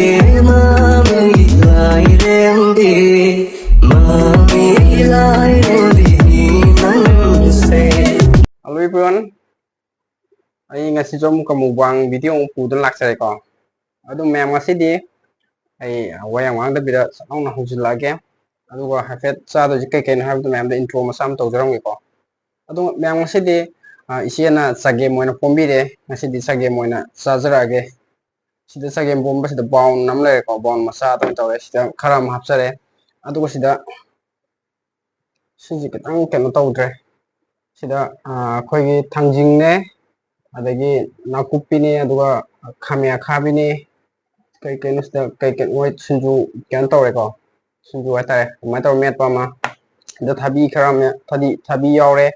Halo everyone, ay ngasi jom kamubang video pudon laksare ko. Adu mem ngasi di ay wayang wang da bida sanong na hujul lage. Adu ko hafet sa do jikai ken habdu mem da intro masam to jorong ko. Adu mem ngasi di isiana sage moina pombi de ngasi di sage moina sajara ge. Sida sage bomba sida bound namle ko bound masa to tawe sida kharam hapsare. Adu ko sida siji ketang ken tawdre. Sida khoi thangjing ne adagi nakupi aduga khamia khabini kai kai nusta kai kai oi sinju kyan tawre ko sinju atare mai taw met pa ma da thabi kharam ya thabi yaure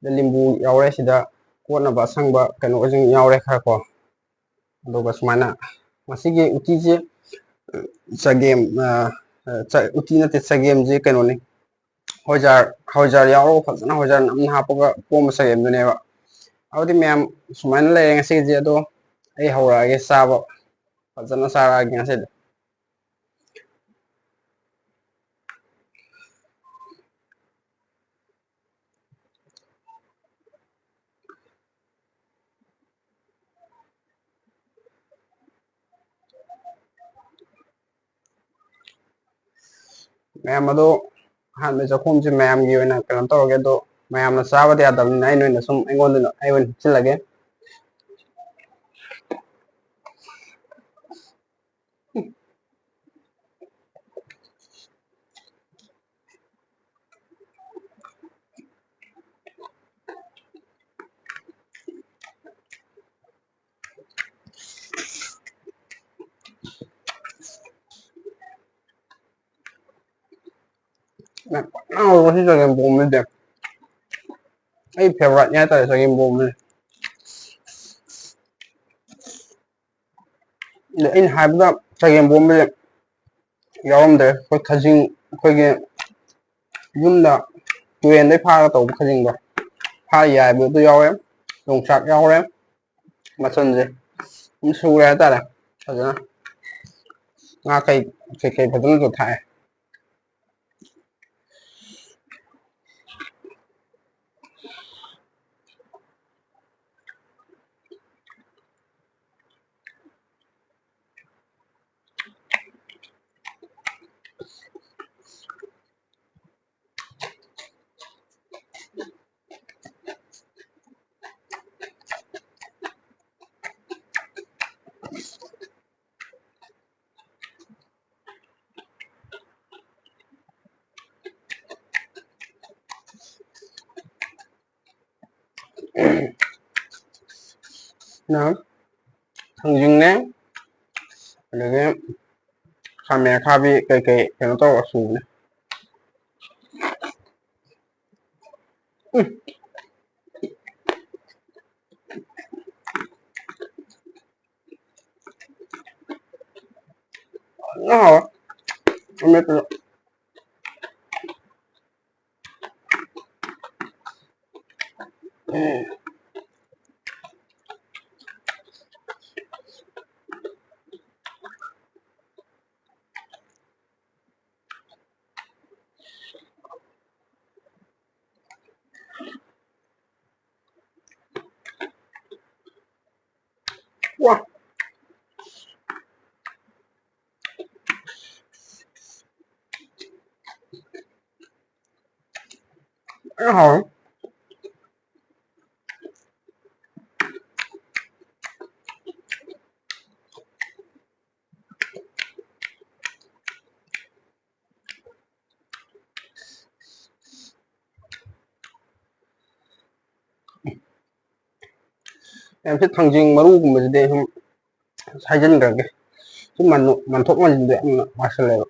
da limbu yaure sida kona ba sangba kano ojing yaure kha ko aduga sumana masigi uti je sagem uti na te sagem je kano ni hojar yauro fazana hojar namna hapaga pom sagem ne ba awdi mem sumain le ngasi je do ai hawra ge sabo fazana sara ge ngasi mem ado han me jakhum je mem gi na kan to ge do mem na saba de adam nai no na sum engon no ai won chilage na ko si jage bom me de ai favorite nya ta jage bom me le in habda jage bom me yawam de ko khajing ko ge yumda tuen dai pha to khajing ba pha yai bu to yawe long sak yawe ma chon je su ra ta la fazana nga kai kai kai fazana to thai na thangjing ne adage khamya khabi kai kai kano to su ne no me to wah no em thích thangjing maru gum de hum sajin ga ge sum man thok man de am masale no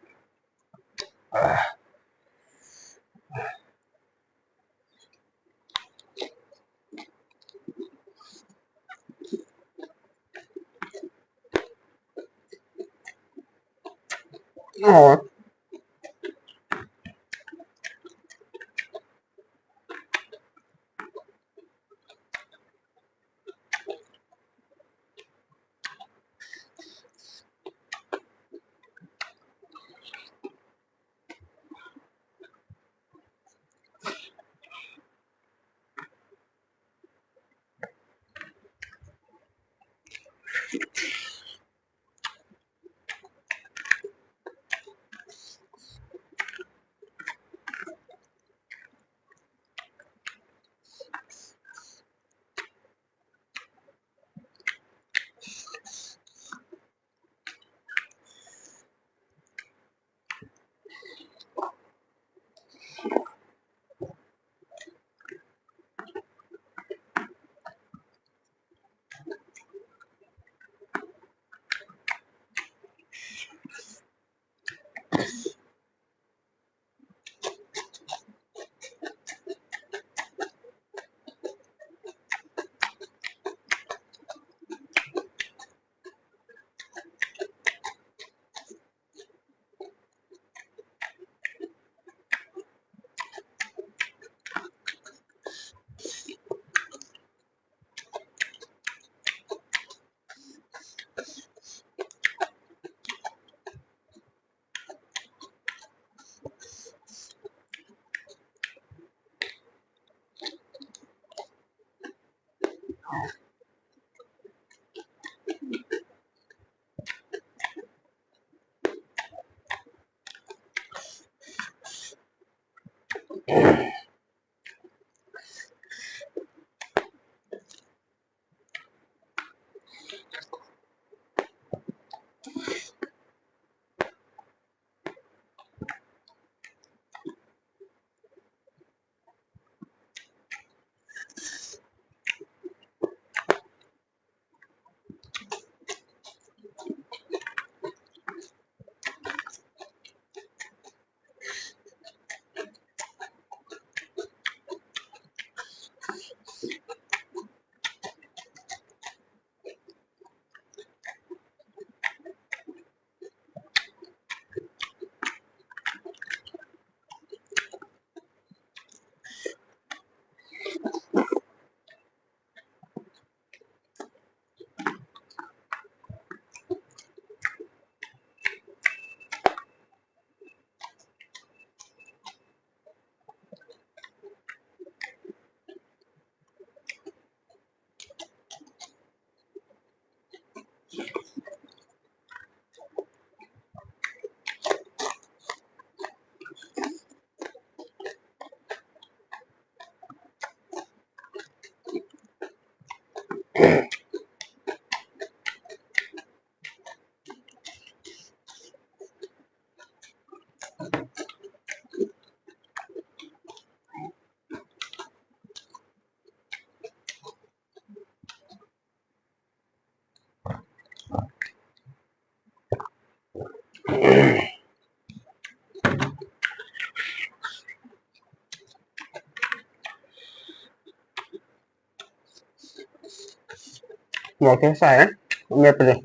một cái xài á ngheไปเลย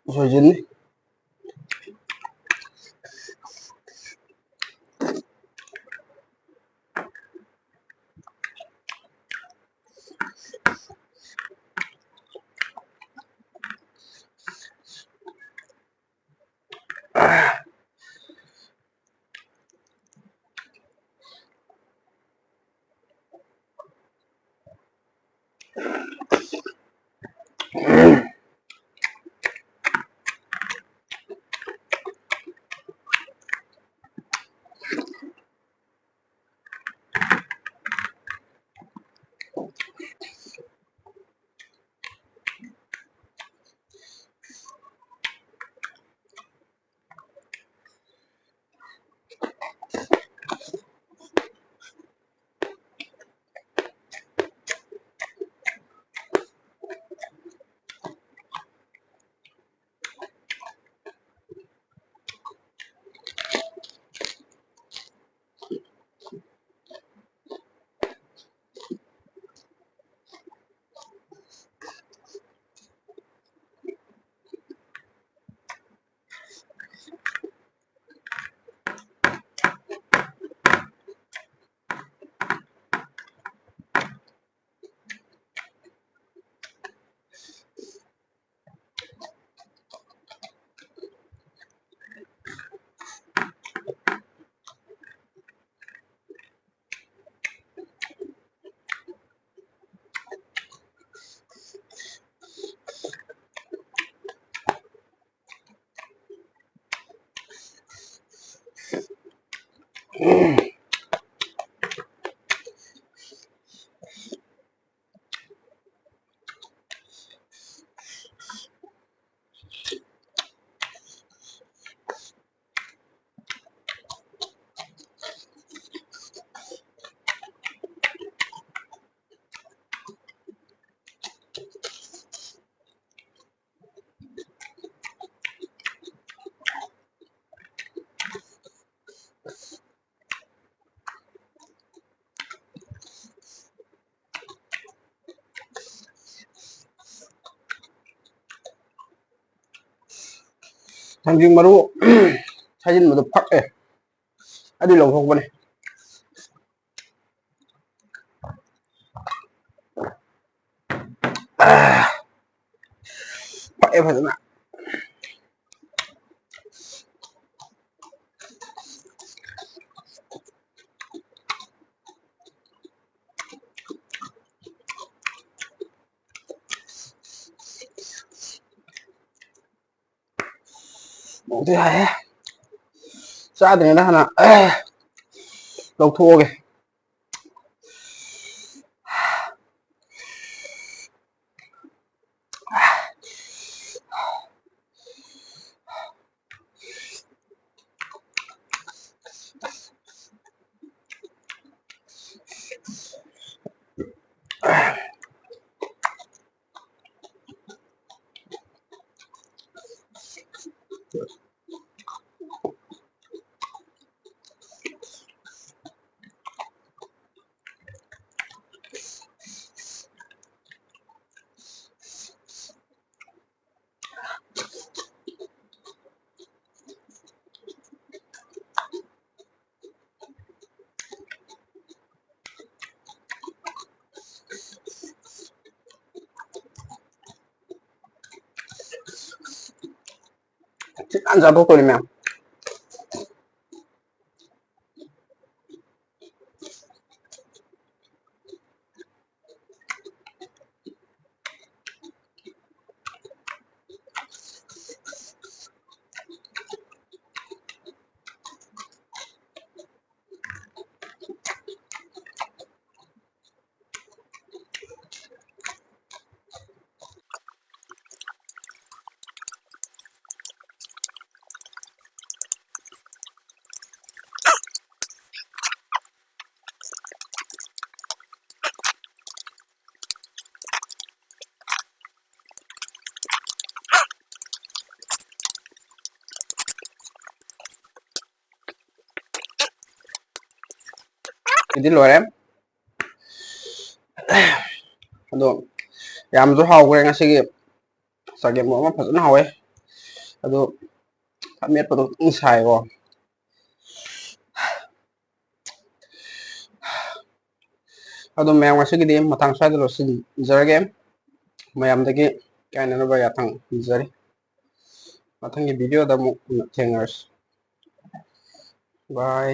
rồi dính thằng mà đúng 사진 모두 팍 해. 어디 롱송 보내. 팍 해, 받으나. 뭐 thứ hai á. Xa thì nó là đầu thua kìa. Ăn ra bốc tôi đi mèo. ꯏꯗꯤ ꯂꯣꯏꯔꯦ ꯑꯗꯣ ꯌꯥꯝꯁꯨ ꯍꯥꯎꯈ꯭ꯔꯦ ꯉꯁꯤꯒꯤ ꯆꯒꯦꯝ ꯑꯃ ꯐꯖꯅ ꯍꯥꯎꯋꯦ ꯑꯗꯣ ꯑꯃꯦꯠꯄꯗꯣ ꯈꯤꯇꯪ ꯁꯥꯏꯀꯣ ꯑꯗꯣ ꯃꯌꯥꯝ ꯉꯁꯤꯒꯤꯗꯤ ꯃꯇꯥꯡ ꯁ꯭ꯋꯥꯏꯗ ꯂꯣꯏꯁꯤꯟꯖꯔꯒꯦ ꯃꯌꯥꯝꯗꯒꯤ ꯀꯥꯏꯅꯅꯕ ꯌꯥꯊꯪ ꯅꯤꯖꯔꯤ ꯃꯊꯪꯒꯤ ꯚꯤꯗꯤꯑꯣꯗ ꯑꯃꯨꯛ ꯊꯦꯡꯅꯔꯁꯤ ꯕꯥꯏ